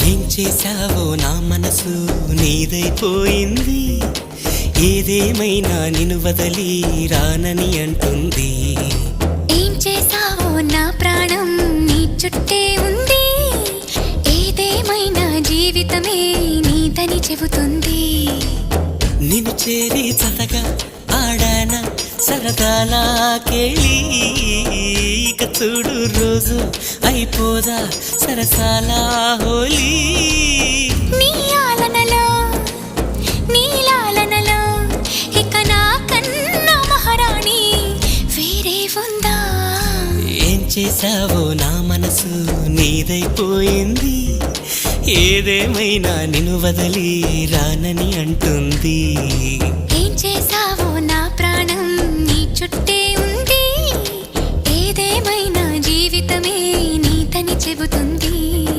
ఏం చేశావో నా మనసు నీదైపోయింది, ఏదేమైనా నిన్ను వదలి రానని అంటుంది. ఏం చేశావో నా ప్రాణం నీ చుట్టే ఉంది, ఏదేమైనా జీవితమే నీదని చెబుతుంది. నిన్ను చేరి చతగా ఆడాన సరదాలా కేళి, ఇక చూడు రోజు అయిపోదా సరసాల హోలీ. నీ ఆలనలో నీ లాలనలో ఇక నా కన్నా మహారాణి వేరే ఉందా? ఏం చేశావో నా మనసు నీదైపోయింది, ఏదేమైనా నిన్ను వదలి రానని అంటుంది.